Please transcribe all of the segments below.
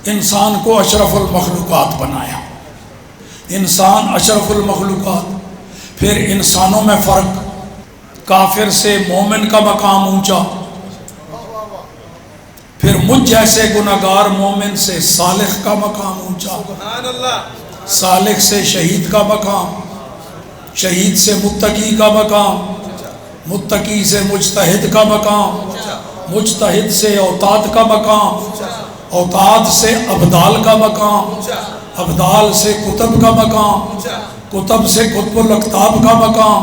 انسان کو اشرف المخلوقات بنایا، انسان اشرف المخلوقات۔ پھر انسانوں میں فرق، کافر سے مومن کا مقام اونچا، پھر مجھ جیسے گناہگار مومن سے صالح کا مقام اونچا، صالح سے شہید کا مقام، شہید سے متقی کا مقام، متقی سے مجتہد کا مقام، مجتہد سے اوتاد کا مقام، اوتاد سے ابدال کا مقام، ابدال سے کتب کا مقام، کتب سے قطب الاقطاب کا مقام،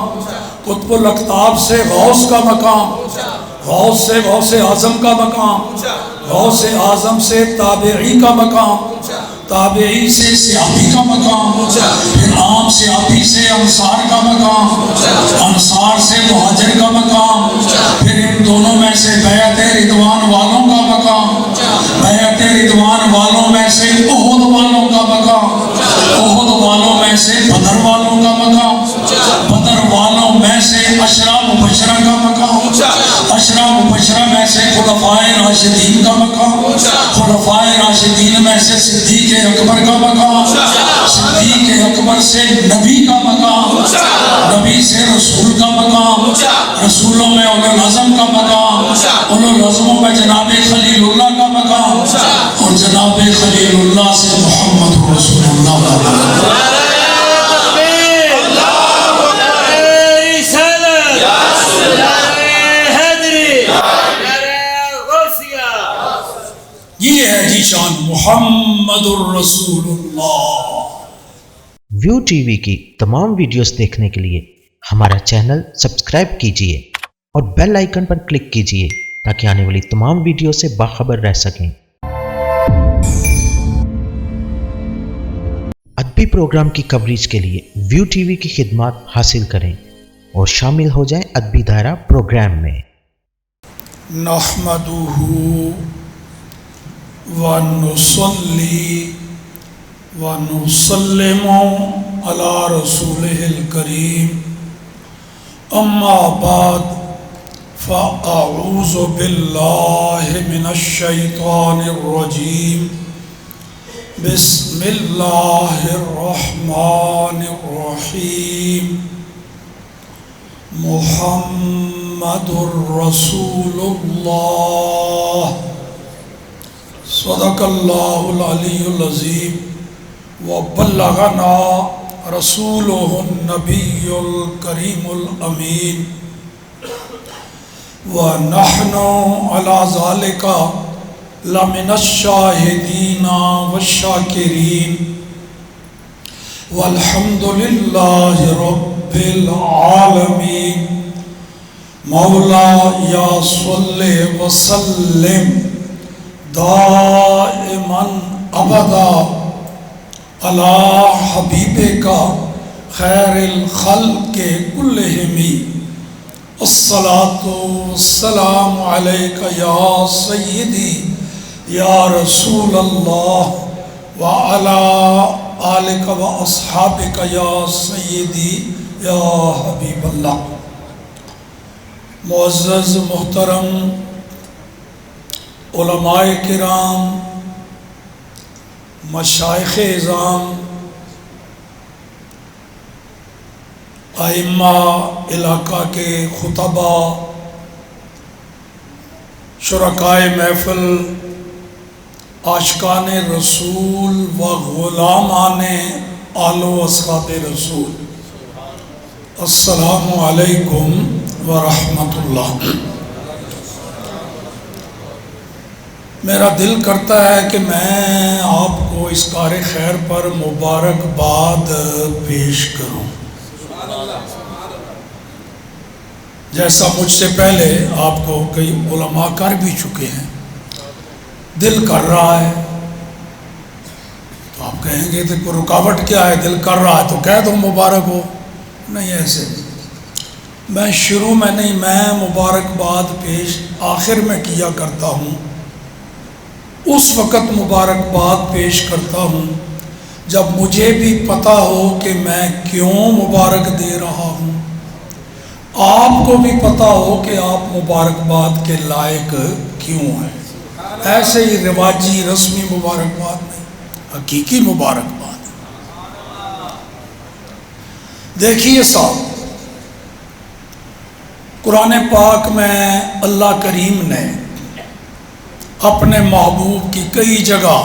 قطب الاقطاب سے غوث کا مقام، غوث سے غوث اعظم کا مقام، غوث اعظم سے تابعی کا مقام، تابعی سے صحابی کا مقام، پھر عام صحابی سے انصار کا مقام، انصار سے مہاجر کا مقام، پھر ان دونوں میں سے بیعت رضوان والوں کا مقام، بیعت رضوان والوں میں سے احد والوں کا مقام، احد والوں میں سے بدر والوں کا مقام، بدر والوں میں سے عشرہ مبشرہ کا مقام، عشرہ مبشرہ میں سے خلفائے راشدین کا مقام، خلفائے راشدین میں سے صدیق اکبر کا مقام، صدیق اکبر سے نبی کا مقام، نبی سے رسول کا مقام، رسولوں میں اولو العزم کا مقام، اولو العزموں میں جناب خلیل اللہ کا مقام، اور جناب خلیل اللہ سے محمد رسول اللہ کا مقام۔ یہ ہے جی شان محمد الرسول اللہ۔ ویو ٹی وی کی تمام ویڈیوز دیکھنے کے لیے ہمارا چینل سبسکرائب کیجئے اور بیل آئیکن پر کلک کیجئے تاکہ آنے والی تمام ویڈیو سے باخبر رہ سکیں۔ ادبی پروگرام کی کوریج کے لیے ویو ٹی وی کی خدمات حاصل کریں اور شامل ہو جائیں ادبی دائرہ پروگرام میں۔ نحمدہ ونصلی ونسلم علی رسولہ الکریم، اما بعد فاعوذ باللہ من الشیطان الرجیم، بسم اللہ الرحمن الرحیم، محمد الرسول اللہ، صدق اللہ العلی العظیم، وبلغنا رسولہ النبی الکریم الامین، ونحن علی ذالک لمن الشاہدین والشاکرین، والحمد للہ رب العالمین۔ مولا یا صلی وسلم دائماً ابدا علی حبیبک خیر الخلق کلہم، الصلاۃ والسلام علیک یا سیدی یا رسول اللہ، وعلی آلک و اصحابک یا سیدی یا حبیب اللہ۔ معزز محترم علماء کرام، مشائخ اعظام، ائمہ علاقہ کے خطبہ، شرکائے محفل، عاشقان رسول و غلامان آل و اصحاب رسول، السلام علیکم ورحمۃ اللہ۔ میرا دل کرتا ہے کہ میں آپ کو اس کار خیر پر مبارکباد پیش کروں، جیسا مجھ سے پہلے آپ کو کئی علماء کر بھی چکے ہیں۔ دل کر رہا ہے تو آپ کہیں گے کہ کوئی رکاوٹ کیا ہے، دل کر رہا ہے تو کہہ دو مبارک ہو۔ نہیں، ایسے میں شروع میں نہیں، میں مبارکباد پیش آخر میں کیا کرتا ہوں۔ اس وقت مبارکباد پیش کرتا ہوں جب مجھے بھی پتہ ہو کہ میں کیوں مبارک دے رہا ہوں، آپ کو بھی پتہ ہو کہ آپ مبارکباد کے لائق کیوں ہیں۔ ایسے ہی رواجی رسمی مبارکباد نہیں، حقیقی مبارکباد۔ دیکھیے صاحب، قرآن پاک میں اللہ کریم نے اپنے محبوب کی کئی جگہ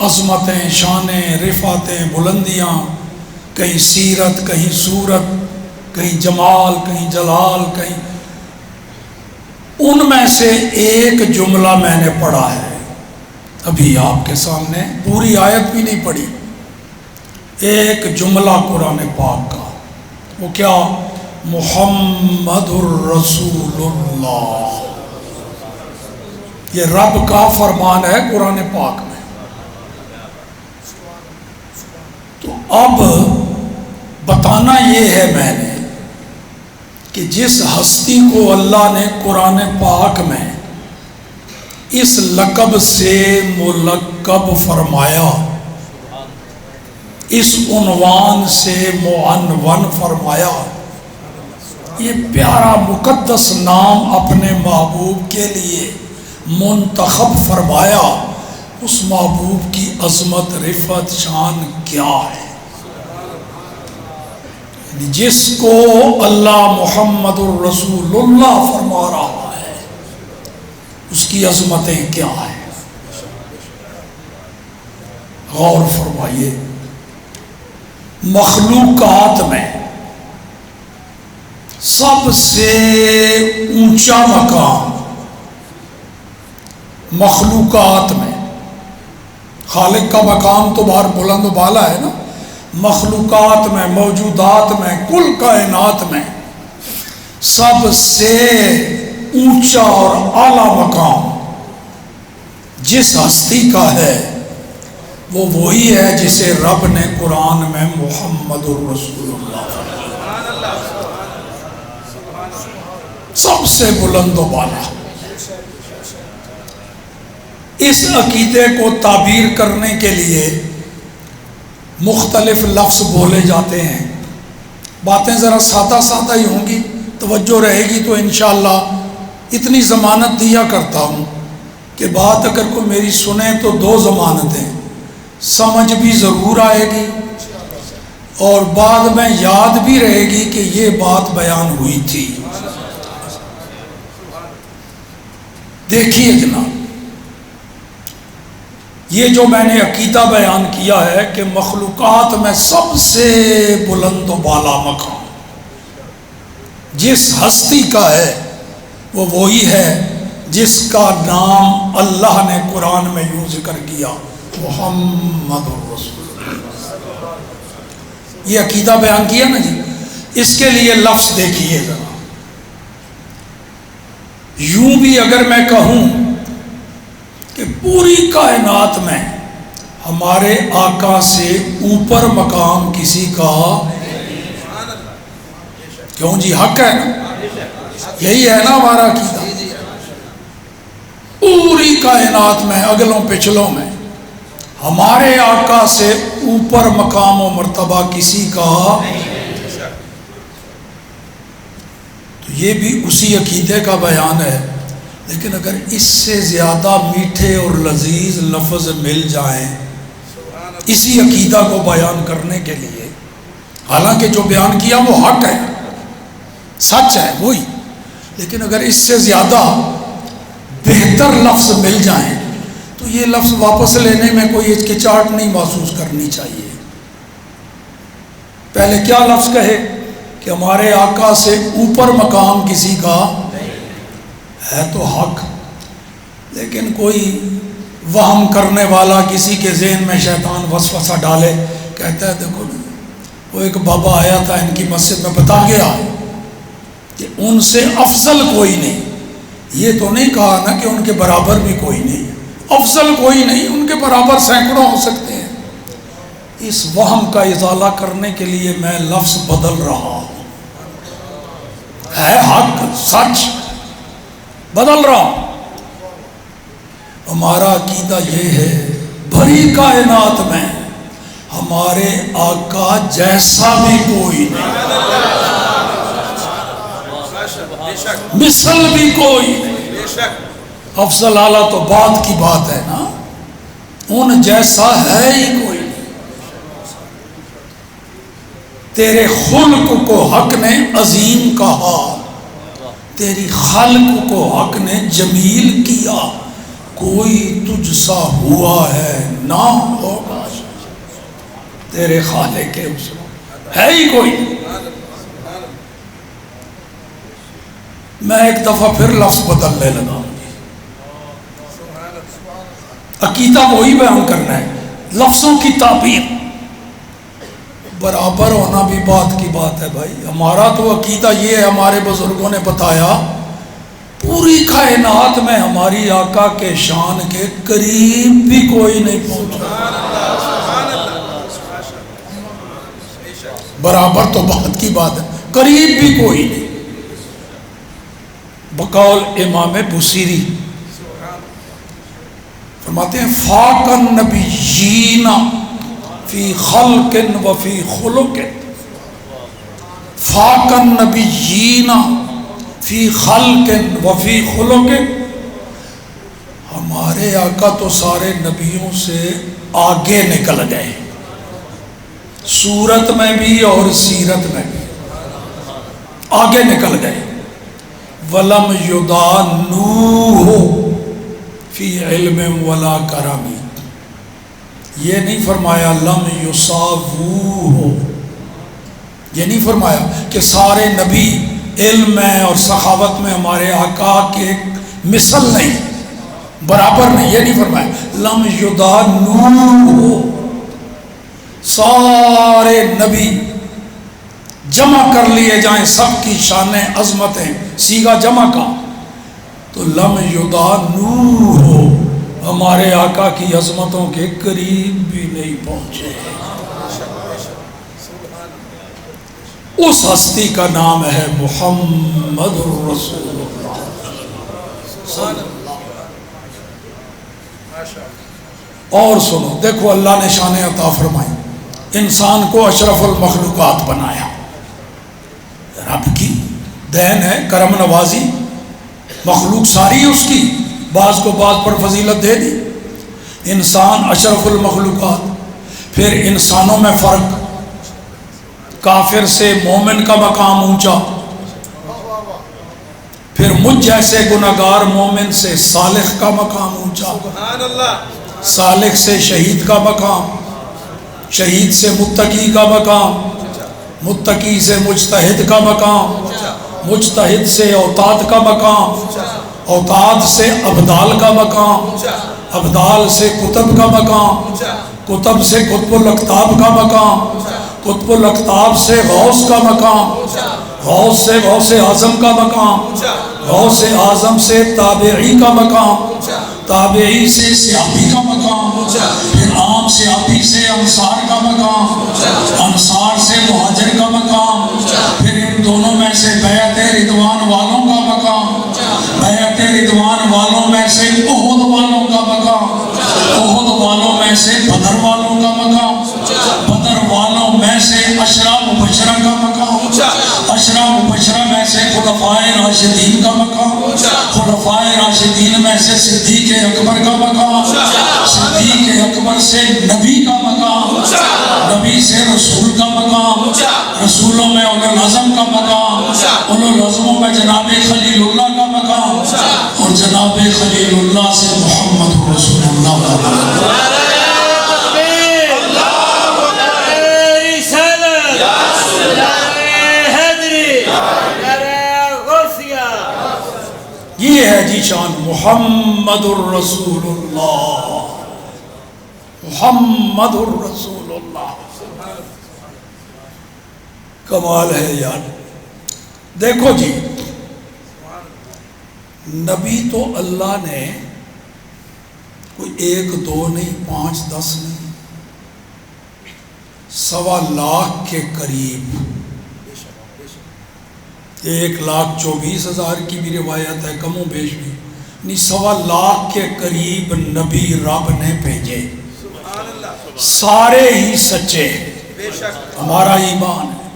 عظمتیں، شانیں، رفعتیں، بلندیاں، کہیں سیرت، کہیں صورت، کہیں جمال، کہیں جلال، کہیں، ان میں سے ایک جملہ میں نے پڑھا ہے ابھی آپ کے سامنے، پوری آیت بھی نہیں پڑھی، ایک جملہ قرآن پاک کا، وہ کیا؟ محمد الرسول اللہ۔ یہ رب کا فرمان ہے قرآن پاک میں۔ تو اب بتانا یہ ہے میں نے کہ جس ہستی کو اللہ نے قرآن پاک میں اس لقب سے ملقب فرمایا، اس عنوان سے معنون فرمایا، یہ پیارا مقدس نام اپنے محبوب کے لیے منتخب فرمایا، اس محبوب کی عظمت، رفعت، شان کیا ہے؟ جس کو اللہ محمد الرسول اللہ فرما رہا ہے، اس کی عظمتیں کیا ہیں؟ غور فرمائیے، مخلوقات میں سب سے اونچا مقام، مخلوقات میں، خالق کا مقام تو باہر بلند و بالا ہے نا، مخلوقات میں، موجودات میں، کل کائنات میں سب سے اونچا اور اعلیٰ مقام جس ہستی کا ہے وہ وہی ہے جسے رب نے قرآن میں محمد الرسول اللہ، سب سے بلند و بالا۔ اس عقیدے کو تعبیر کرنے کے لیے مختلف لفظ بولے جاتے ہیں، باتیں ذرا سادہ سادہ ہی ہوں گی، توجہ رہے گی تو انشاءاللہ اتنی ضمانت دیا کرتا ہوں کہ بات اگر کوئی میری سنے تو دو ضمانتیں، سمجھ بھی ضرور آئے گی اور بعد میں یاد بھی رہے گی کہ یہ بات بیان ہوئی تھی۔ دیکھیے جناب، یہ جو میں نے عقیدہ بیان کیا ہے کہ مخلوقات میں سب سے بلند و بالا مقام جس ہستی کا ہے وہ وہی ہے جس کا نام اللہ نے قرآن میں یوں ذکر کیا، محمد الرسول اللہ۔ یہ عقیدہ بیان کیا نا جی، اس کے لیے لفظ دیکھیے ذرا، یوں بھی اگر میں کہوں کہ پوری کائنات میں ہمارے آقا سے اوپر مقام کسی کا، کیوں جی؟ حق ہے نا، یہی ہے نا ہمارا عقیدہ، پوری کائنات میں اگلوں پچھلوں میں ہمارے آقا سے اوپر مقام و مرتبہ کسی کا، تو یہ بھی اسی عقیدے کا بیان ہے۔ لیکن اگر اس سے زیادہ میٹھے اور لذیذ لفظ مل جائیں اسی عقیدہ کو بیان کرنے کے لیے، حالانکہ جو بیان کیا وہ حق ہے، سچ ہے وہی، لیکن اگر اس سے زیادہ بہتر لفظ مل جائیں تو یہ لفظ واپس لینے میں کوئی ہچکچاہٹ نہیں محسوس کرنی چاہیے۔ پہلے کیا لفظ کہے کہ ہمارے آقا سے اوپر مقام کسی کا ہے تو حق، لیکن کوئی وہم کرنے والا کسی کے ذہن میں شیطان وسوسہ ڈالے، کہتا ہے دیکھو وہ ایک بابا آیا تھا ان کی مسجد میں، بتا گیا کہ ان سے افضل کوئی نہیں، یہ تو نہیں کہا نا کہ ان کے برابر بھی کوئی نہیں، افضل کوئی نہیں، ان کے برابر سینکڑوں ہو سکتے ہیں۔ اس وہم کا ازالہ کرنے کے لیے میں لفظ بدل رہا ہوں، ہے حق، سچ، بدل رہا ہوں۔ ہمارا عقیدہ یہ ہے بھری کائنات میں ہمارے آقا جیسا بھی کوئی نہیں، مثل بھی کوئی نہیں، افضل اعلیٰ تو بات کی بات ہے نا، ان جیسا ہے ہی کوئی نہیں۔ تیرے خلق کو حق نے عظیم کہا، تیری خلق کو حق نے جمیل کیا، کوئی تجھ سا ہوا ہے نہ ہوگا، تیرے خالق کے اس ہے ہی کوئی۔ میں ایک دفعہ پھر لفظ بدلنے لگا، عقیدہ وہی بیان کرنا ہے، لفظوں کی تعبیر برابر ہونا بھی بات کی بات ہے بھائی۔ ہمارا تو عقیدہ یہ ہے، ہمارے بزرگوں نے بتایا پوری کائنات میں ہماری آقا کے شان کے قریب بھی کوئی نہیں پہنچا، برابر تو بات کی بات ہے، قریب بھی کوئی نہیں۔ بقول امام بصیری فرماتے ہیں فاق النبیین فی خلق و فی خلق، فاق النبیین فی خلق و فی خلق، ہمارے آقا تو سارے نبیوں سے آگے نکل گئے، صورت میں بھی اور سیرت میں بھی آگے نکل گئے۔ وَلَمْ يُضَانُّوهُ فِي عِلْمٍ وَلَا كَرَمٍ، یہ نہیں فرمایا لم یصاووہ، یہ نہیں فرمایا کہ سارے نبی علم میں اور سخاوت میں ہمارے آقا کے مثل نہیں، برابر نہیں، یہ نہیں فرمایا۔ لم یضانُّوہ، سارے نبی جمع کر لیے جائیں، سب کی شانیں عظمتیں، سیغہ جمع کا تو لم یضانُّوہ، ہمارے آقا کی عظمتوں کے قریب بھی نہیں پہنچے۔ اس ہستی کا نام ہے محمد الرسول اللہ۔ اور سنو، دیکھو اللہ نے شان عطا فرمائی، انسان کو اشرف المخلوقات بنایا، رب کی دین ہے، کرم نوازی، مخلوق ساری اس کی، بعض کو بعض پر فضیلت دے دی، انسان اشرف المخلوقات۔ پھر انسانوں میں فرق، کافر سے مومن کا مقام اونچا، پھر مجھ جیسے گناہگار مومن سے صالح کا مقام اونچا، صالح سے شہید کا مقام، شہید سے متقی کا مقام، متقی سے مجتہد کا مقام، مجتہد سے اوتاد کا مقام، اوتاد سے ابدال کا مقام، ابدال سے قطب کا مقام، قطب سے قطب الاقطاب کا مقام، قطب الاقطاب سے غوث کا مقام، غوث سے غوث اعظم کا مقام، غوث اعظم سے تابعی کا مقام، تابعی سے صحابی کا مقام، پھر عام صحابی سے انصار کا مقام، انصار سے مہاجر کا مقام، پھر ان دونوں میں سے بیعت رضوان والوں کا مقام، بیعت رضوان والوں میں سے احد والوں کا مقام، احد والوں میں سے بدر والوں کا مقام، بدر والوں میں سے عشرہ مبشرہ کا مقام، عشرہ مبشرہ میں سے خلفائے راشدین کا مقام، خلفائے راشدین میں سے صدیق اکبر کا مقام، صدیق اکبر سے نبی کا مقام، نبی سے رسول کا مقام، رسولوں میں اولو العزم کا مقام، اولو العزموں میں جناب خلیل اللہ کا مقام، اور جناب خلیل اللہ سے محمد رسول اللہ کا مقام۔ یہ ہے جی شان محمد الرسول اللہ، محمد الرسول اللہ، کمال ہے یار۔ دیکھو جی، نبی تو اللہ نے کوئی 1 2 نہیں، 5 10 نہیں، 1.25 لاکھ کے قریب، 1,24,000 کی بھی روایت ہے، کم و بیش بھی، یعنی 1.25 لاکھ کے قریب نبی رب نے بھیجے، سارے ہی سچے، ہمارا ایمان ہے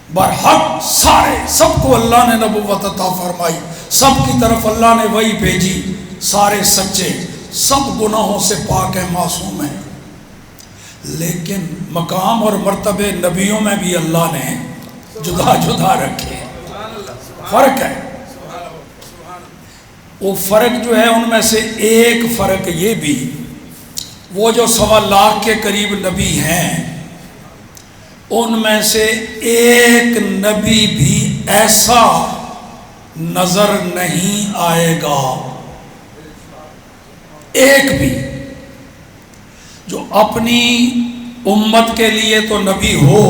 برحق، سارے، سب کو اللہ نے نبوت عطا فرمائی، سب کی طرف اللہ نے وحی بھیجی، سارے سچے، سب گناہوں سے پاک ہیں، معصوم ہیں، لیکن مقام اور مرتبے نبیوں میں بھی اللہ نے جدا جدا رکھے، فرق ہے۔ وہ فرق جو ہے ان میں سے ایک فرق یہ بھی، وہ جو 1.25 لاکھ کے قریب نبی ہیں ان میں سے ایک نبی بھی ایسا نظر نہیں آئے گا، ایک بھی، جو اپنی امت کے لیے تو نبی ہو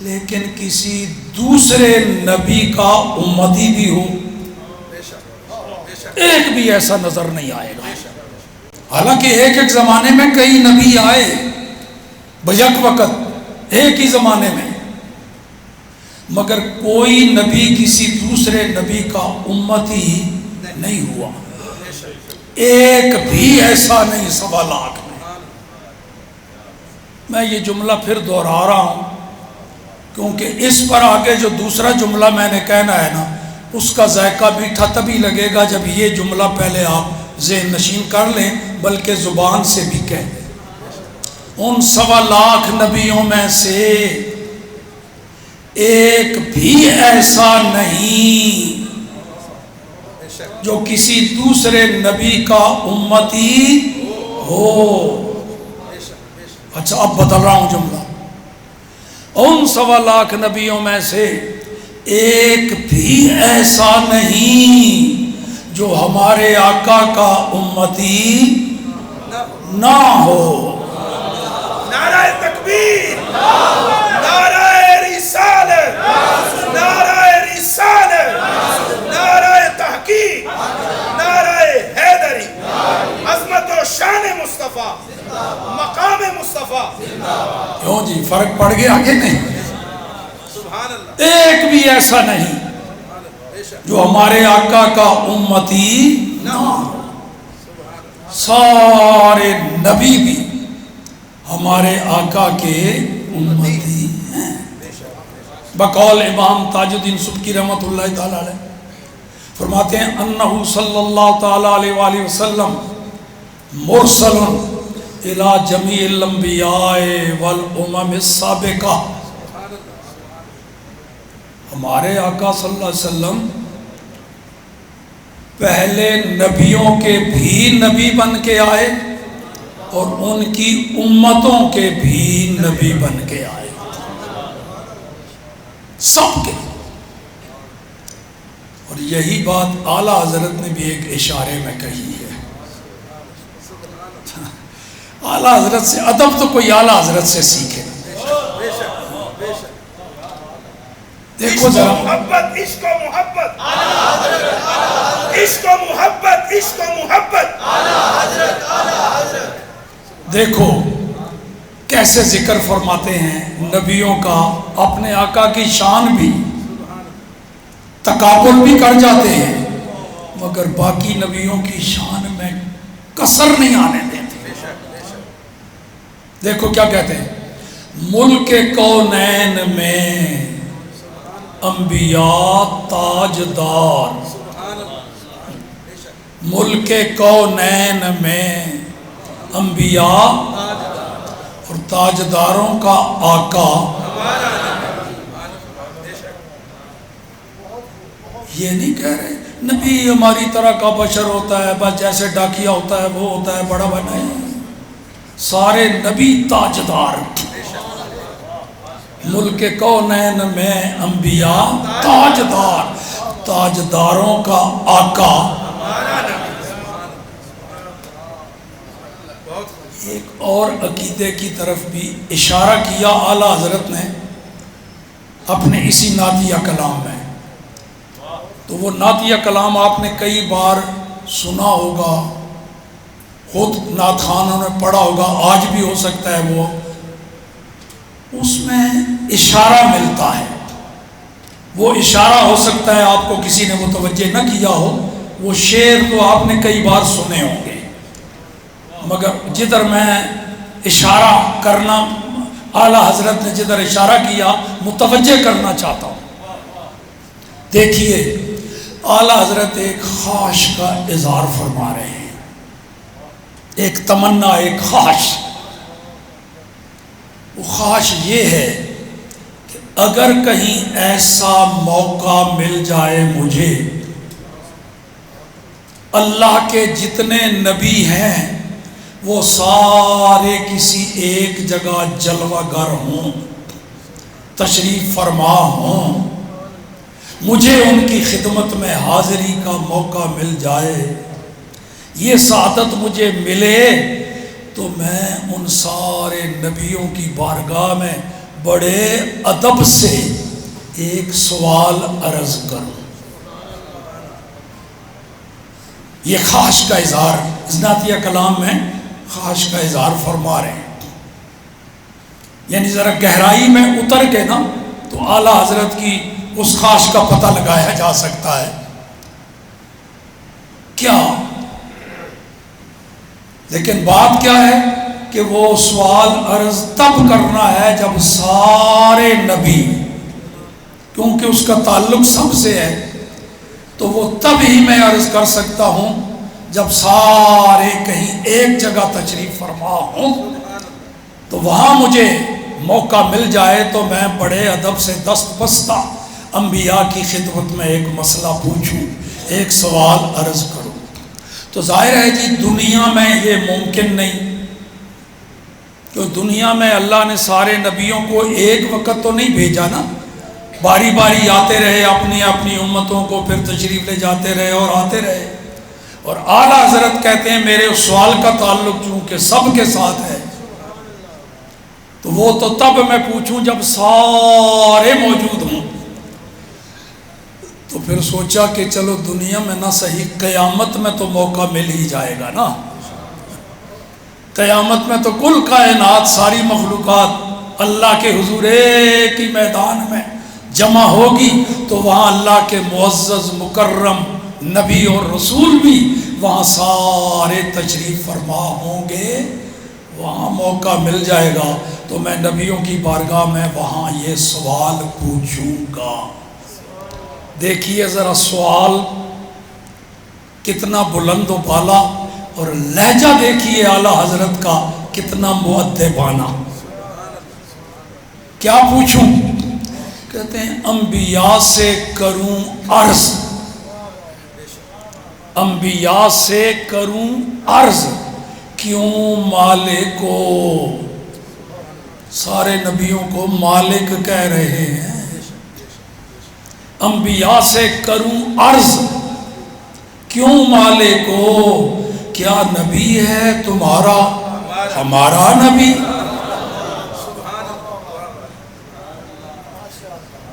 لیکن کسی دوسرے نبی کا امتی بھی ہو، ایک بھی ایسا نظر نہیں آئے گا۔ حالانکہ ایک ایک زمانے میں کئی نبی آئے بیک وقت، ایک ہی زمانے میں، مگر کوئی نبی کسی دوسرے نبی کا امتی نہیں ہوا، ایک بھی ایسا نہیں 1.25 لاکھ میں۔ میں یہ جملہ پھر دہرا رہا ہوں کیونکہ اس پر آگے جو دوسرا جملہ میں نے کہنا ہے نا، اس کا ذائقہ میٹھا تبھی لگے گا جب یہ جملہ پہلے آپ ذہن نشین کر لیں، بلکہ زبان سے بھی کہہ دیں۔ ان 1.25 لاکھ نبیوں میں سے ایک بھی ایسا نہیں جو کسی دوسرے نبی کا امتی ہو۔ اچھا اب بدل رہا ہوں جملہ، ان 1.25 لاکھ نبیوں میں سے ایک بھی ایسا نہیں جو ہمارے آقا کا امتی نہ ہو۔ نعرہ تکبیر، نعرہ رسالت، نعرہ رسالت، نعرہ تحقیق، نعرہ حیدری، عظمت و شان مصطفیٰ، مقام مصطفیٰ۔ کیوں جی فرق پڑ گیا کہ نہیں؟ سبحان اللہ۔ ایک بھی ایسا نہیں جو ہمارے آقا کا امتی نہ ہو، سارے نبی بھی ہمارے آقا کے امتی ہیں۔ بقول امام تاج الدین سبکی رحمۃ اللہ تعالی علیہ فرماتے ہیں انہ صلی اللہ تعالی علیہ وآلہ وسلم مرسل الی جمیع الانبیاء والامم السابقہ۔ ہمارے آقا صلی اللہ علیہ وسلم پہلے نبیوں کے بھی نبی بن کے آئے اور ان کی امتوں کے بھی نبی بن کے آئے، سب کے۔ اور یہی بات اعلیٰ حضرت نے بھی ایک اشارے میں کہی ہے۔ اعلیٰ حضرت سے ادب تو کوئی اعلیٰ حضرت سے سیکھے۔ دیکھو ذرا، محبت، عشق و محبت، عشق و محبت، عشق و محبت۔ دیکھو کیسے ذکر فرماتے ہیں نبیوں کا، اپنے آقا کی شان بھی تقابل بھی کر جاتے ہیں مگر باقی نبیوں کی شان میں کسر نہیں آنے دیتے۔ دیکھو کیا کہتے ہیں، ملک کونین میں انبیاء تاجدار، ملک کونین میں انبیاء اور تاجداروں کا آقا، یہ نہیں کہہ رہے نبی ہماری طرح کا بشر ہوتا ہے، بس جیسے ڈاکیا ہوتا ہے وہ ہوتا ہے، بڑا بنا ہے۔ سارے نبی تاجدار، ملک کونین میں انبیاء تاجدار، تاجداروں کا آقا۔ ایک اور عقیدے کی طرف بھی اشارہ کیا اعلیٰ حضرت نے اپنے اسی نعتیہ کلام میں، تو وہ نعتیہ کلام آپ نے کئی بار سنا ہوگا، خود نعت خانوں نے پڑھا ہوگا، آج بھی ہو سکتا ہے وہ، اس میں اشارہ ملتا ہے۔ وہ اشارہ ہو سکتا ہے آپ کو کسی نے متوجہ نہ کیا ہو، وہ شعر تو آپ نے کئی بار سنے ہوں گے، مگر جدھر میں اشارہ کرنا، اعلیٰ حضرت نے جدھر اشارہ کیا متوجہ کرنا چاہتا ہوں۔ دیکھیے اعلیٰ حضرت ایک خواہش کا اظہار فرما رہے ہیں، ایک تمنا، ایک خواہش. وہ خواہش یہ ہے کہ اگر کہیں ایسا موقع مل جائے مجھے، اللہ کے جتنے نبی ہیں وہ سارے کسی ایک جگہ جلوہ گر ہوں، تشریف فرما ہوں، مجھے ان کی خدمت میں حاضری کا موقع مل جائے، یہ سعادت مجھے ملے، تو میں ان سارے نبیوں کی بارگاہ میں بڑے ادب سے ایک سوال عرض کروں. یہ خواہش کا اظہار نعتیہ کلام میں خواہش کا اظہار فرما رہے ہیں. یعنی ذرا گہرائی میں اتر کے نا تو اعلیٰ حضرت کی اس خواہش کا پتہ لگایا جا سکتا ہے. کیا لیکن بات کیا ہے کہ وہ سوال عرض تب کرنا ہے جب سارے نبی، کیونکہ اس کا تعلق سب سے ہے، تو وہ تب ہی میں عرض کر سکتا ہوں جب سارے کہیں ایک جگہ تشریف فرما ہوں، تو وہاں مجھے موقع مل جائے تو میں بڑے ادب سے دست بستہ انبیاء کی خدمت میں ایک مسئلہ پوچھوں، ایک سوال عرض کروں. تو ظاہر ہے جی دنیا میں یہ ممکن نہیں، کہ دنیا میں اللہ نے سارے نبیوں کو ایک وقت تو نہیں بھیجا نا، باری باری آتے رہے، اپنی اپنی امتوں کو پھر تشریف لے جاتے رہے اور آتے رہے. اور اعلیٰ حضرت کہتے ہیں میرے اس سوال کا تعلق چونکہ سب کے ساتھ ہے، تو وہ تو تب میں پوچھوں جب سارے موجود ہوں. تو پھر سوچا کہ چلو دنیا میں نہ صحیح، قیامت میں تو موقع مل ہی جائے گا نا. قیامت میں تو کل کائنات، ساری مخلوقات اللہ کے حضور ایک ہی میدان میں جمع ہوگی، تو وہاں اللہ کے معزز مکرم نبی اور رسول بھی وہاں سارے تشریف فرما ہوں گے. وہاں موقع مل جائے گا تو میں نبیوں کی بارگاہ میں وہاں یہ سوال پوچھوں گا. دیکھیے ذرا سوال کتنا بلند و بالا، اور لہجہ دیکھیے اعلیٰ حضرت کا کتنا مؤدبانہ. کیا پوچھوں؟ کہتے ہیں انبیاء سے کروں عرض، انبیاء سے کروں عرض، کیوں مالک کو، سارے نبیوں کو مالک کہہ رہے ہیں. انبیاء سے کروں عرض کیوں مالک کو، کیا نبی ہے تمہارا ہمارا نبی؟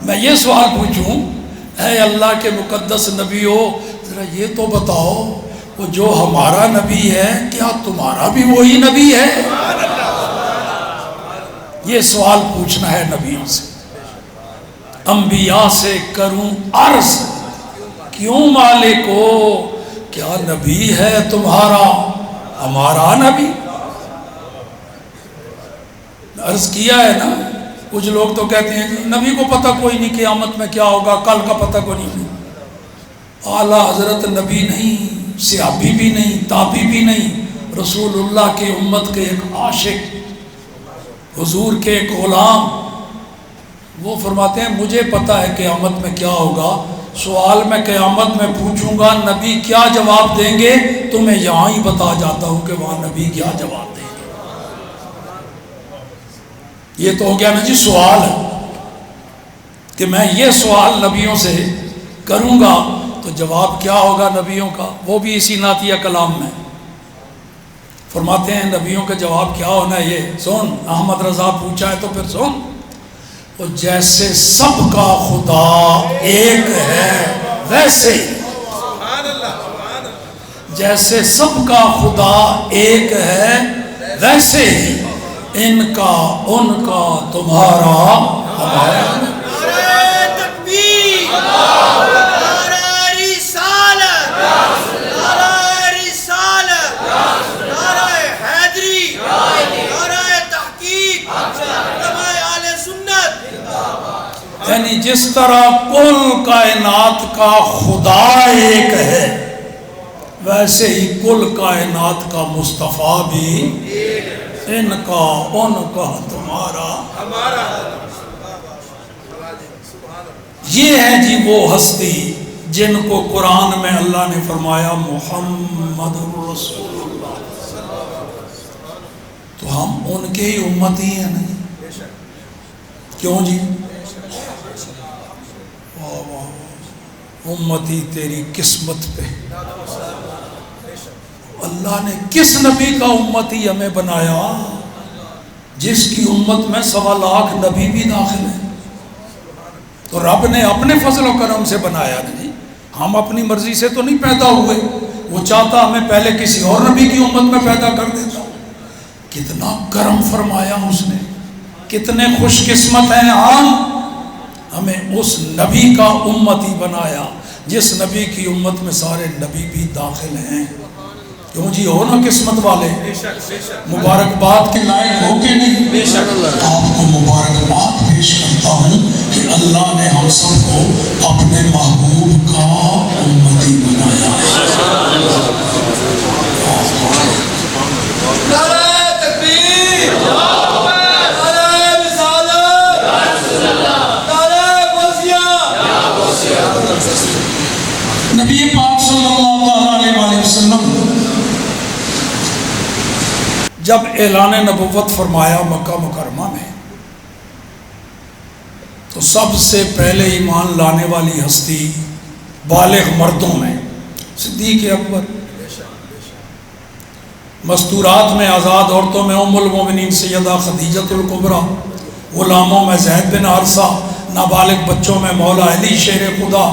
میں یہ سوال پوچھوں، اے اللہ کے مقدس نبی ہو، ذرا یہ تو بتاؤ وہ جو ہمارا نبی ہے کیا تمہارا بھی وہی نبی ہے؟ یہ سوال پوچھنا ہے نبیوں سے. انبیاء سے کروں عرض کیوں مالک ہو، کیا نبی ہے تمہارا ہمارا نبی؟ عرض کیا ہے نا. کچھ لوگ تو کہتے ہیں نبی کو پتہ کوئی نہیں قیامت میں کیا ہوگا، کل کا پتہ کوئی نہیں. اعلیٰ حضرت نبی نہیں، صحابی بھی نہیں، تابعی بھی نہیں، رسول اللہ کی امت کے ایک عاشق، حضور کے ایک غلام. وہ فرماتے ہیں مجھے پتہ ہے قیامت میں کیا ہوگا، سوال میں قیامت میں پوچھوں گا، نبی کیا جواب دیں گے تو میں یہاں ہی بتا جاتا ہوں کہ وہاں نبی کیا جواب دیں گے. یہ تو ہو گیا نا جی سوال ہے کہ میں یہ سوال نبیوں سے کروں گا تو جواب کیا ہوگا نبیوں کا. وہ بھی اسی نعتیہ کلام میں فرماتے ہیں نبیوں کا جواب کیا ہونا ہے. یہ سن، احمد رضا پوچھا ہے تو پھر سن. وہ جیسے سب کا خدا ایک ہے ویسے، جیسے سب کا خدا ایک ہے ویسے ہی ان کا ان کا تمہارا ہمارا. یعنی جس طرح کل کائنات کا خدا ایک ہے، ویسے ہی کل کائنات کا مصطفیٰ بھی ان کا ان کا تمہارا ہمارا۔ یہ ہے جی وہ ہستی جن کو قرآن میں اللہ نے فرمایا محمد رسول اللہ، تو ہم ان کے ہی امتی ہیں نہیں؟ کیوں جی؟ امتی تیری قسمت پہ، اللہ نے کس نبی کا امتی ہمیں بنایا جس کی امت میں 1.25 لاکھ نبی بھی داخل ہیں؟ تو رب نے اپنے فضل و کرم سے بنایا نہیں، ہم اپنی مرضی سے تو نہیں پیدا ہوئے، وہ چاہتا ہمیں پہلے کسی اور نبی کی امت میں پیدا کر دیتا۔ کتنا کرم فرمایا اس نے، کتنے خوش قسمت ہیں ہمیں اس نبی کا امتی بنایا جس نبی کی امت میں سارے نبی بھی داخل ہیں۔ کیوں جی؟ ہو نا قسمت والے، مبارکباد کے لائق ہو کے نہیں؟ بے شک آپ کو مبارکباد پیش کرتا ہوں کہ اللہ نے ہم سب کو اپنے محبوب کا امتی بنایا۔ نبی پاک صلی اللہ علیہ وسلم جب اعلان نبوت فرمایا مکہ مکرمہ میں، تو سب سے پہلے ایمان لانے والی ہستی بالغ مردوں میں صدیق اکبر، مستورات میں آزاد عورتوں میں ام المومنین سیدہ خدیجہ الکبریٰ، غلاموں میں زید بن حارثہ، نابالغ بچوں میں مولا علی شیر خدا،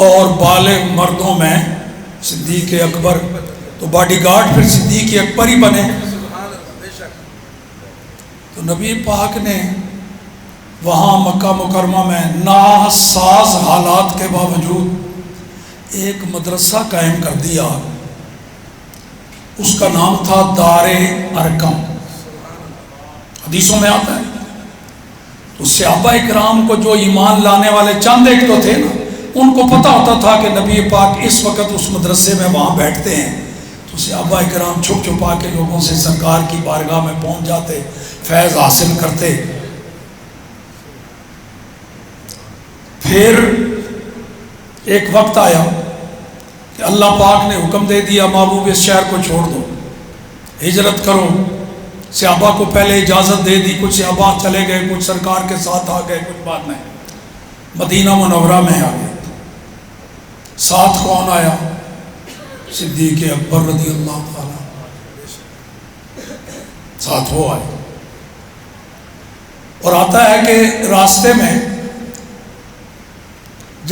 اور بالغ مردوں میں صدیق اکبر۔ تو باڈی گارڈ پھر صدیق اکبر ہی بنے۔ تو نبی پاک نے وہاں مکہ مکرمہ میں ناساز حالات کے باوجود ایک مدرسہ قائم کر دیا، اس کا نام تھا دار ارقم، حدیثوں میں آتا ہے۔ تو صحابہ اکرام کو جو ایمان لانے والے چند ایک تو تھے نا، ان کو پتہ ہوتا تھا کہ نبی پاک اس وقت اس مدرسے میں وہاں بیٹھتے ہیں، تو صحابہ اکرام چھپ چھپا کے لوگوں سے سرکار کی بارگاہ میں پہنچ جاتے، فیض حاصل کرتے۔ پھر ایک وقت آیا کہ اللہ پاک نے حکم دے دیا محبوب اس شہر کو چھوڑ دو، ہجرت کرو۔ صحابہ کو پہلے اجازت دے دی، کچھ صحابہ چلے گئے، کچھ سرکار کے ساتھ آ گئے، کچھ بعد میں مدینہ منورہ میں آ گئے۔ ساتھ کون آیا؟ صدیق اکبر رضی اللہ تعالیٰ، ساتھ وہ آئے۔ اور آتا ہے کہ راستے میں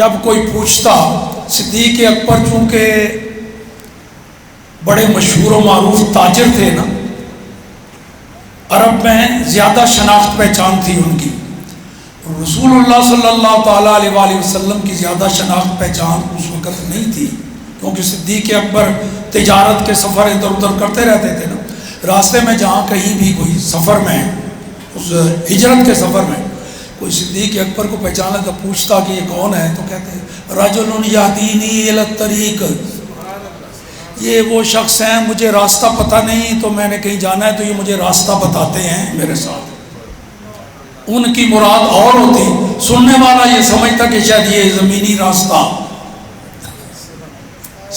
جب کوئی پوچھتا، صدیق اکبر چونکہ بڑے مشہور و معروف تاجر تھے نا، عرب میں زیادہ شناخت پہچان تھی ان کی، رسول اللہ صلی اللہ تعالیٰ علیہ وآلہ وسلم کی زیادہ شناخت پہچان اس وقت نہیں تھی، کیونکہ صدیق اکبر تجارت کے سفر ادھر ادھر کرتے رہتے تھے نا۔ راستے میں جہاں کہیں بھی کوئی سفر میں، اس ہجرت کے سفر میں کوئی صدیق اکبر کو پہچانا تو پوچھتا کہ یہ کون ہے، تو کہتے ہیں رجل یہدینی الی الطریق، یہ وہ شخص ہیں مجھے راستہ پتہ نہیں، تو میں نے کہیں جانا ہے تو یہ مجھے راستہ بتاتے ہیں میرے ساتھ۔ ان کی مراد اور ہوتی، سننے والا یہ سمجھتا کہ شاید یہ زمینی راستہ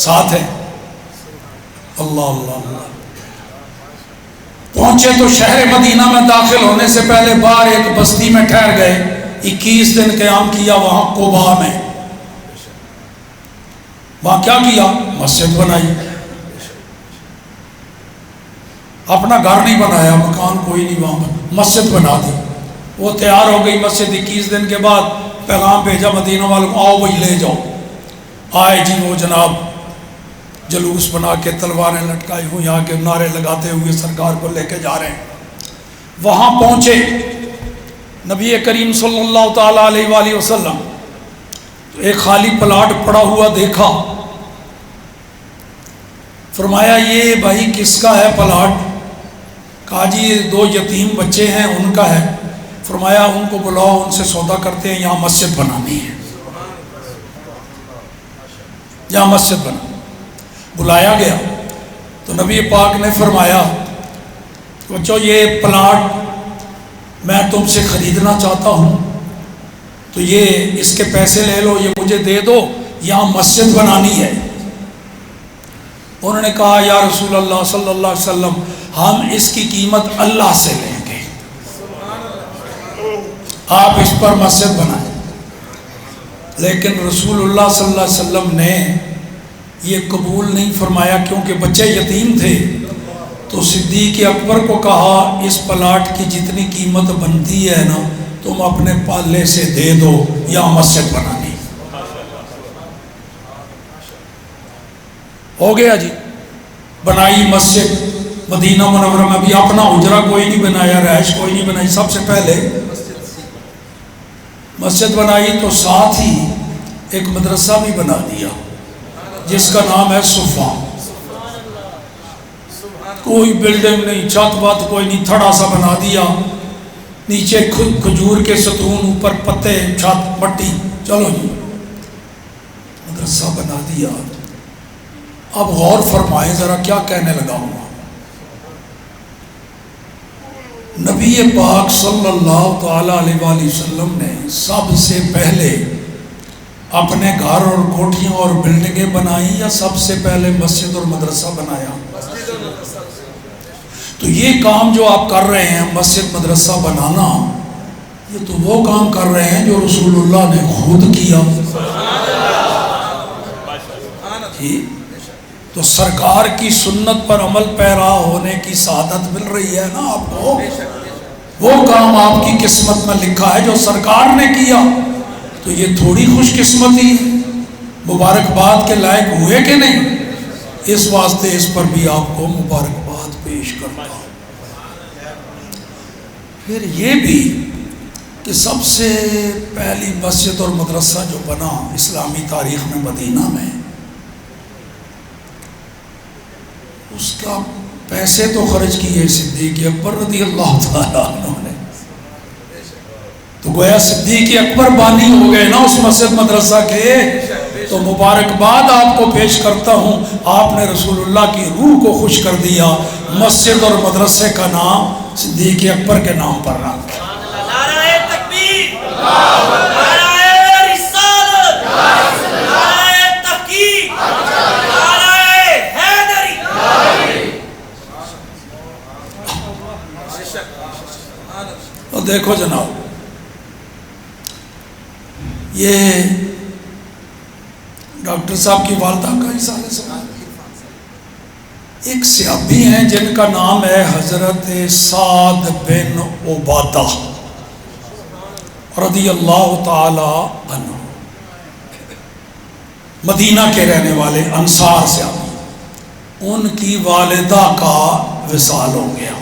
ساتھ ہے۔ اللہ اللہ اللہ۔ پہنچے تو شہر مدینہ میں داخل ہونے سے پہلے باہر ایک بستی میں ٹھہر گئے، 21 دن قیام کیا وہاں قباء میں۔ وہاں کیا کیا؟ مسجد بنائی۔ اپنا گھر نہیں بنایا، مکان کوئی نہیں وہاں پر، مسجد بنا دی۔ وہ تیار ہو گئی مسجد، 21 دن کے بعد پیغام بھیجا مدینہ والوں کو، آؤ وہی لے جاؤ۔ آئے جی وہ جناب جلوس بنا کے تلواریں لٹکائی ہوئی یہاں کے نعرے لگاتے ہوئے سرکار کو لے کے جا رہے ہیں۔ وہاں پہنچے نبی کریم صلی اللہ تعالیٰ علیہ وآلہ وسلم، تو ایک خالی پلاٹ پڑا ہوا دیکھا، فرمایا یہ بھائی کس کا ہے پلاٹ؟ کہا جی یہ 2 یتیم بچے ہیں ان کا ہے۔ فرمایا ان کو بلاؤ، ان سے سودا کرتے ہیں، یہاں مسجد بنانی ہے، یہاں مسجد بنا۔ بلایا گیا تو نبی پاک نے فرمایا بچو یہ پلاٹ میں تم سے خریدنا چاہتا ہوں، تو یہ اس کے پیسے لے لو، یہ مجھے دے دو، یہاں مسجد بنانی ہے۔ انہوں نے کہا یا رسول اللہ صلی اللہ علیہ وسلم ہم اس کی قیمت اللہ سے لیں گے، آپ اس پر مسجد بنائیں۔ لیکن رسول اللہ صلی اللہ علیہ وسلم نے یہ قبول نہیں فرمایا، کیونکہ بچے یتیم تھے۔ تو صدیق اکبر کو کہا اس پلاٹ کی جتنی قیمت بنتی ہے نا تم اپنے پالے سے دے دو، یہاں مسجد بنانی۔ ہو گیا جی، بنائی مسجد مدینہ منورہ میں۔ بھی اپنا حجرہ کوئی نہیں بنایا، رہائش کوئی نہیں بنائی، سب سے پہلے مسجد بنائی، تو ساتھ ہی ایک مدرسہ بھی بنا دیا جس کا نام ہے صفا۔ کوئی بلڈنگ نہیں، چھت بات کوئی نہیں، تھڑا سا بنا دیا، نیچے کھجور کے ستون، اوپر پتے، چھت مٹی، چلو جی مدرسہ بنا دیا۔ اب غور فرمائیں ذرا کیا کہنے لگا ہوں۔ نبی پاک صلی اللہ تعالی علیہ وآلہ وسلم نے سب سے پہلے اپنے گھر اور کوٹھیاں اور بلڈنگیں بنائیں یا سب سے پہلے مسجد اور مدرسہ بنایا؟ تو یہ کام جو آپ کر رہے ہیں مسجد مدرسہ بنانا، یہ تو وہ کام کر رہے ہیں جو رسول اللہ نے خود کیا۔ تو سرکار کی سنت پر عمل پیرا ہونے کی سعادت مل رہی ہے نا آپ کو۔ وہ کام آپ کی قسمت میں لکھا ہے جو سرکار نے کیا، تو یہ تھوڑی خوش قسمتی ہے، مبارکباد کے لائق ہوئے کہ نہیں؟ اس واسطے اس پر بھی آپ کو مبارکباد پیش کرتا ہوں۔ پھر یہ بھی کہ سب سے پہلی مسجد اور مدرسہ جو بنا اسلامی تاریخ میں مدینہ میں، اس کا پیسے تو خرچ کیے صدیق اکبر رضی اللہ تعالیٰ عنہ نے، تو گویا صدیق اکبر بانی ہو گئے نا اس مسجد مدرسہ کے۔ تو مبارکباد آپ کو پیش کرتا ہوں، آپ نے رسول اللہ کی روح کو خوش کر دیا، مسجد اور مدرسے کا نام صدیق اکبر کے نام پر رکھ۔ نعرہ تکبیر، نعرہ رسالت، نعرہ تحقیق، نعرہ حیدری۔ تو دیکھو جناب، یہ ڈاکٹر صاحب کی والدہ کا حصہ سنا، ایک صحابی ہیں جن کا نام ہے حضرت سعد بن عبادہ رضی اللہ تعالی عنہ، مدینہ کے رہنے والے انصار صحابی۔ ان کی والدہ کا وصال ہو گیا،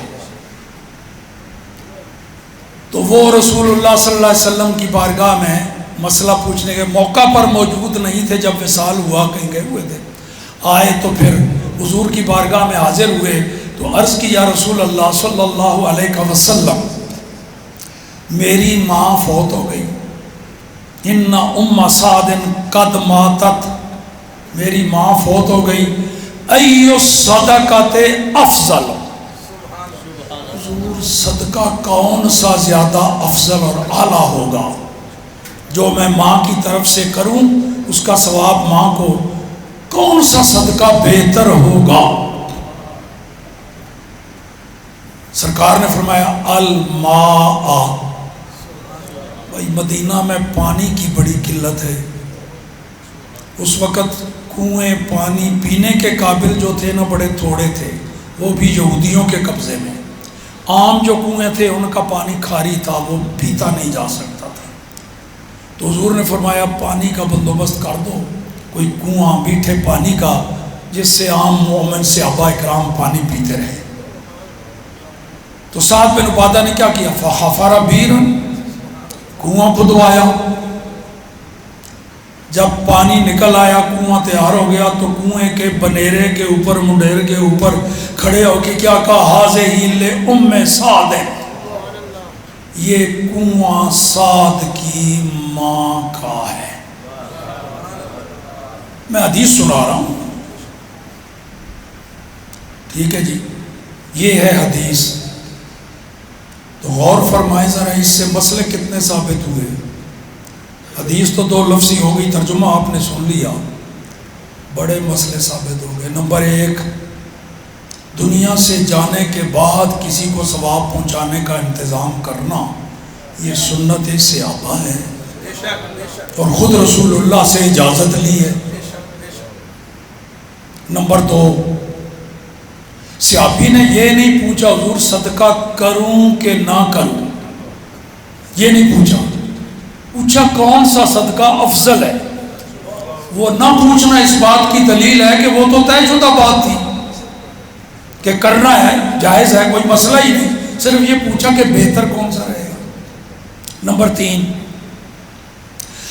تو وہ رسول اللہ صلی اللہ علیہ وسلم کی بارگاہ میں مسئلہ پوچھنے کے موقع پر موجود نہیں تھے، جب وصال ہوا کہیں گئے ہوئے تھے، آئے تو پھر حضور کی بارگاہ میں حاضر ہوئے، تو عرض کی یا رسول اللہ صلی اللہ علیہ وسلم میری ماں فوت ہو گئی، ان ام سعد قد ماتت، میری ماں فوت ہو گئی، ای الصدقۃ افضل، حضور صدقہ کون سا زیادہ افضل اور اعلیٰ ہوگا جو میں ماں کی طرف سے کروں، اس کا ثواب ماں کو، کون سا صدقہ بہتر ہوگا؟ سرکار نے فرمایا الماء، بھائی مدینہ میں پانی کی بڑی قلت ہے، اس وقت کنویں پانی پینے کے قابل جو تھے نا بڑے تھوڑے تھے، وہ بھی یہودیوں کے قبضے میں، عام جو کنویں تھے ان کا پانی کھاری تھا، وہ پیتا نہیں جا سکتا تھا، تو حضور نے فرمایا پانی کا بندوبست کر دو، کوئی کنواں میٹھے پانی کا جس سے عام مومن صحابہ اکرام پانی پیتے رہے۔ تو سعد بن عبادہ نے کیا کیا؟ فحفر بیرا، کنواں کھدوایا، جب پانی نکل آیا کنواں تیار ہو گیا، تو کنویں کے بنیرے کے اوپر منڈیر کے اوپر کھڑے ہو کے کیا کہا؟ ھذہ لأم سعد، یہ کنواں سعد کی ماں کا ہے. میں حدیث سنا رہا ہوں، ٹھیک ہے جی، یہ ہے حدیث. تو غور فرمائیں ذرا، اس سے مسئلے کتنے ثابت ہوئے. حدیث تو دو لفظی ہو گئی، ترجمہ آپ نے سن لیا، بڑے مسئلے ثابت ہو گئے. نمبر ایک، دنیا سے جانے کے بعد کسی کو ثواب پہنچانے کا انتظام کرنا یہ سنت صحابہ ہے اور خود رسول اللہ سے اجازت لی ہے. نمبر دو، صحابی نے یہ نہیں پوچھا حضور صدقہ کروں کہ نہ کروں، یہ نہیں پوچھا. پوچھا کون سا صدقہ افضل ہے. وہ نہ پوچھنا اس بات کی دلیل ہے کہ وہ تو طے شدہ بات تھی کہ کرنا ہے، جائز ہے، کوئی مسئلہ ہی نہیں. صرف یہ پوچھا کہ بہتر کون سا رہے گا. نمبر تین،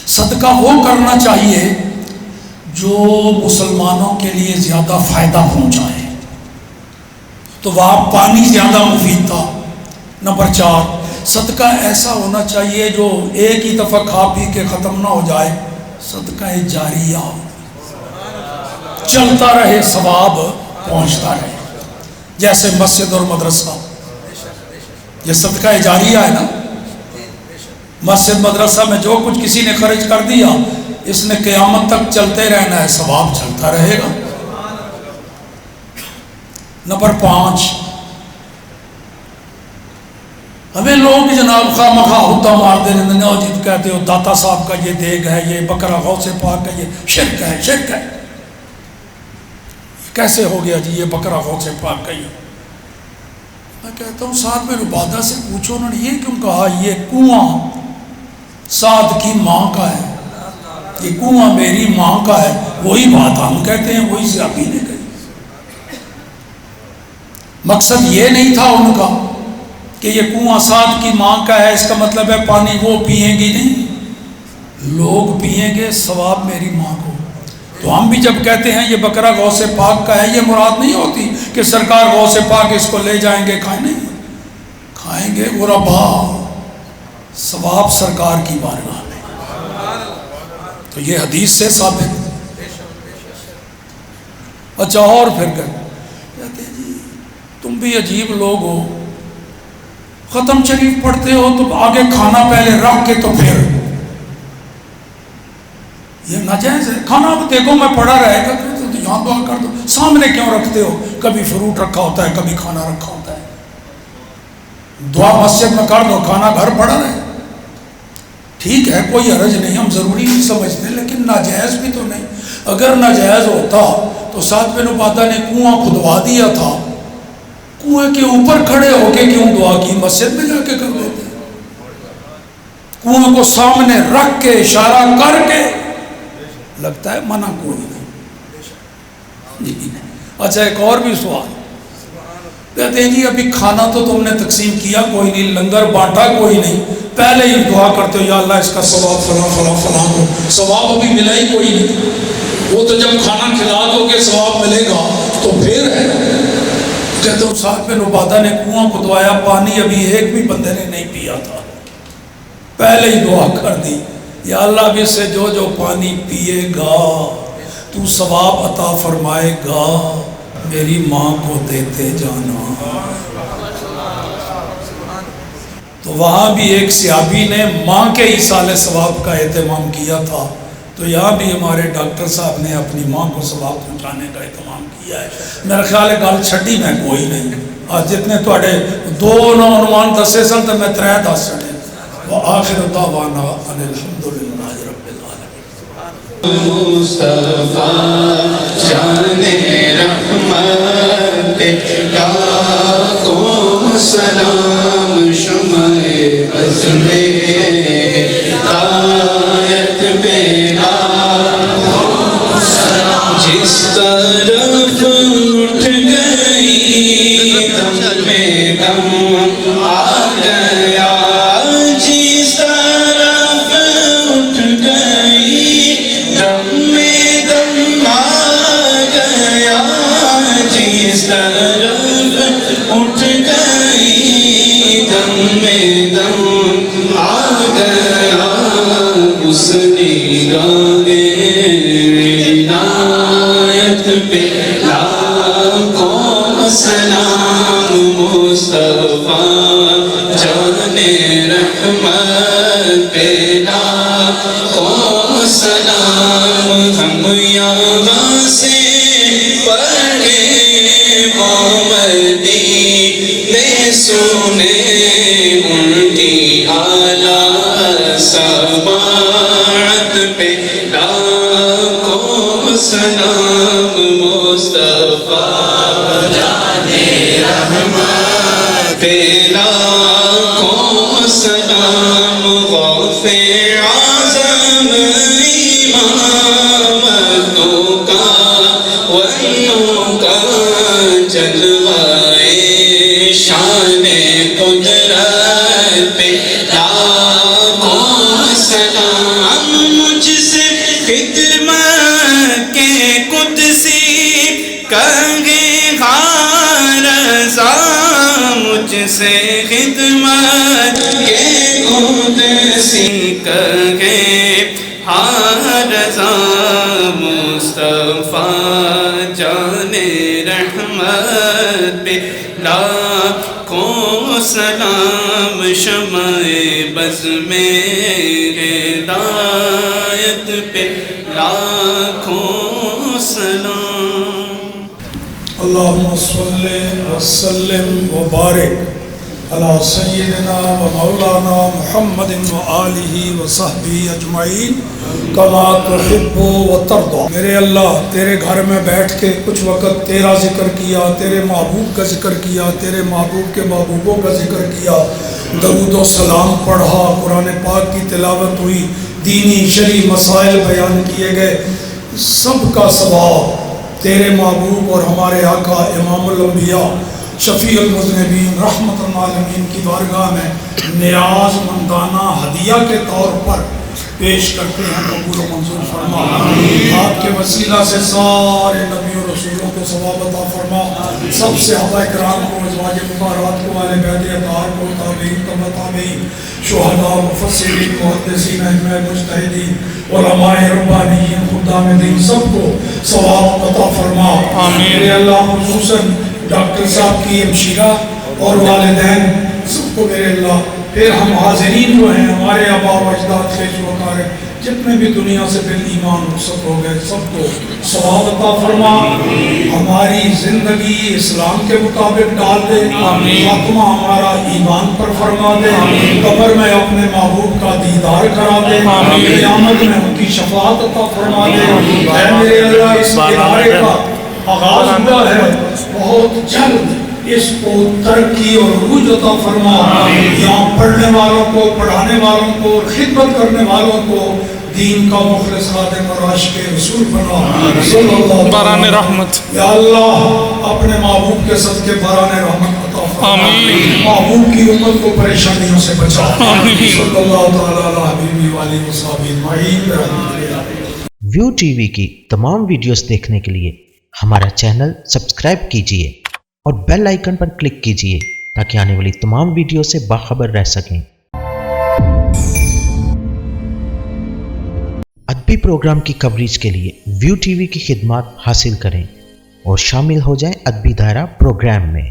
صدقہ وہ کرنا چاہیے جو مسلمانوں کے لیے زیادہ فائدہ پہنچائے. تو وہاں پانی زیادہ مفید تھا. نمبر چار، صدقہ ایسا ہونا چاہیے جو ایک ہی دفعہ کھا پی کے ختم نہ ہو جائے، صدقہ جاریہ چلتا رہے، ثواب پہنچتا رہے. جیسے مسجد اور مدرسہ، یہ صدقہ جاریہ ہے نا. مسجد مدرسہ میں جو کچھ کسی نے خرچ کر دیا، اس نے قیامت تک چلتے رہنا ہے، ثواب چلتا رہے گا. نمبر پانچ، ہمیں لوگ جناب خواہ مخواہ ہوتا مارتے رہتے ہیں، جی کہتے ہو داتا صاحب کا یہ دیگ ہے، یہ بکرا غوث پاک کا، یہ شرک ہے، شرک ہے. کیسے ہو گیا جی یہ بکرا غوث پاک کا؟ یہ میں کہتا ہوں سعد بن عبادہ سے پوچھو، انہوں نے یہ کیوں کہا یہ کنواں سعد کی ماں کا ہے، یہ کنواں میری ماں کا ہے. وہی بات ہم کہتے ہیں، وہی صحابی نے کہی. مقصد یہ نہیں تھا ان کا کہ یہ کنواں سعد کی ماں کا ہے، اس کا مطلب ہے پانی وہ پئیں گی نہیں، لوگ پئیں گے، ثواب میری ماں کو. تو ہم بھی جب کہتے ہیں یہ بکرا غوث پاک کا ہے، یہ مراد نہیں ہوتی کہ سرکار غوث پاک اس کو لے جائیں گے کھائیں، نہیں، کھائیں گے غربا، ثواب سرکار کی بارگاہ میں. تو یہ حدیث سے ثابت. اچھا، اور پھر کہتے ہیں جی تم بھی عجیب لوگ ہو، ختم شریف پڑھتے ہو تو آگے کھانا پہلے رکھ کے تو پھر یہ ناجائز ہے. کھانا دیکھو میں پڑھا رہے گا تو یہاں دعا کر دو، سامنے کیوں رکھتے ہو؟ کبھی فروٹ رکھا ہوتا ہے، کبھی کھانا رکھا ہوتا ہے. دعا مسجد میں کر دو، کھانا گھر پڑا رہے. ٹھیک ہے، کوئی حرج نہیں، ہم ضروری نہیں سمجھتے، لیکن ناجائز بھی تو نہیں. اگر ناجائز ہوتا تو سعد بن عبادہ نے کنواں کھدوا دیا تھا، کنویں کے اوپر کھڑے ہو کے کیوں دعا کی؟ مسجد میں جا کے کر دیتے. کنویں کو سامنے رکھ کے اشارہ کر کے، لگتا ہے منع کوئی نہیں. اچھا، ایک اور بھی سوال. کہتے ہیں جی ابھی کھانا تو تم نے تقسیم کیا کوئی نہیں، لنگر بانٹا کوئی نہیں، پہلے ہی دعا کرتے ہو یا اللہ اس کا ثواب فلاں فلاں فلاں ہو، ثواب ابھی ملا ہی کوئی نہیں. وہ تو جب کھانا کھلا دو گے ثواب ملے گا تو پھر ہے. کہتے ہو سعد بن عبادہ نے کنواں کھدوایا، پانی ابھی ایک بھی بندے نے نہیں پیا تھا، پہلے ہی دعا کر دی یا اللہ بھی سے جو جو پانی پیے گا تو ثواب عطا فرمائے گا، میری ماں کو دیتے جانا. تو وہاں بھی ایک صحابی نے ماں کے ایصال ثواب کا اہتمام کیا تھا، تو یہاں بھی ہمارے ڈاکٹر صاحب نے اپنی ماں کو ثواب پہنچانے کا اہتمام کیا ہے. میرا خیال ہے گل چھڈی میں کوئی نہیں. آج جتنے تھوڑے دو عنوان دسے سن تو میں 3 دس چھڑے. وآخر دعوانا ان الحمدللہ رب العالمین. مصطفیٰ جان رحمت لاکھوں سلام، شمع عزم ہدایت بینا جس طرف اٹھ گئی دم میں دم آ گیا، جس طرف اٹھ گئی دم میں دم آ گیا، جس طرف اٹھ گئی دم میں دم مصطفیٰ جان رحمت پہ لاکھوں سلام ہم یہاں سے پڑھے مدینے سنے ان کی اعلیٰ سماعت پہ لاکھوں سلام مصطفیٰ جان رحمت پہ لاکھوں سلام غوث اعظم امامتوں کا ولوں کا جلوہ شان قدرت پہ لاکھوں سلام مجھ سے خدمت کے قدسی کہے ہاں رضا مجھ سے خدمت کے قدسی کہے ہاں رضا مصطفیٰ جان رحمت پہ لاکھوں سلام شمع بز میں ہدایت پہ لاکھوں سلام اللہم صلی وسلم وبارک علی سیدنا و مولانا محمد و آلہ و صحبہ اجمعین کما تحب و ترضا۔ میرے اللہ تیرے گھر میں بیٹھ کے کچھ وقت تیرا ذکر کیا، تیرے محبوب کا ذکر کیا، تیرے محبوب کے محبوبوں کا ذکر کیا، درود و سلام پڑھا، قرآن پاک کی تلاوت ہوئی، دینی شرعی مسائل بیان کیے گئے، سب کا ثواب تیرے محبوب اور ہمارے آقا امام الانبیاء شفیع المذنبین رحمت العالمین کی بارگاہ میں نیاز مندانہ ہدیہ کے طور پر پیش کرتے ہیں، قبول و منظور فرما۔ آپ کے وسیلہ سے سارے نبی و رسولوں کو ثواب عطا فرما، سب صحابہ کرام کو، ازواج مطہرات کو، اہل بیت اطہار کو، تابعین تبع تابعین، شہداء، مفسرین، محدثین، ائمہ مجتہدین، علماء ربانیین، خدام دین، سب کو ثواب عطا فرما۔ میرے اللہ خصوصاً ڈاکٹر صاحب کی ہمشیرہ اور والدین سب کو میرے اللہ، پھر ہم حاضرین جو ہیں، ہمارے آباء و اجداد خیش و اقارب جتنے بھی دنیا سے بالایمان رخصت ہو گئے، سب کو ثواب عطا فرما، ہماری زندگی اسلام کے مطابق ڈال دے، خاتمہ ہمارا ایمان پر فرما دے، قبر میں اپنے محبوب کا دیدار کرا دے، قیامت میں ان کی شفاعت عطا فرما دے۔ اے میرے اللہ اس ادارے کا آغاز ہوا ہے، بہت جلد اس کو ترقی اور عروج عطا فرما، یہاں پڑھنے والوں کو، پڑھانے والوں کو، خدمت کرنے والوں کو دین کا مخلص خادم اور عاشق رسول بنا، صلی اللہ باران رحمت۔ یا اللہ اپنے محبوب کے صدقے باران رحمت عطا فرما، محبوب کی امت کو پریشانیوں سے بچا، صلی اللہ تعالیٰ علیہ حبیبی والی وصحبہ اجمعین برحمتہ۔ ویو ٹی وی کی تمام ویڈیوز دیکھنے کے لیے ہمارا چینل سبسکرائب کیجیے اور بیل آئیکن پر کلک کیجیے تاکہ آنے والی تمام ویڈیو سے باخبر رہ سکیں۔ ادبی پروگرام کی کوریج کے لیے ویو ٹی وی کی خدمات حاصل کریں اور شامل ہو جائیں ادبی دائرہ پروگرام میں۔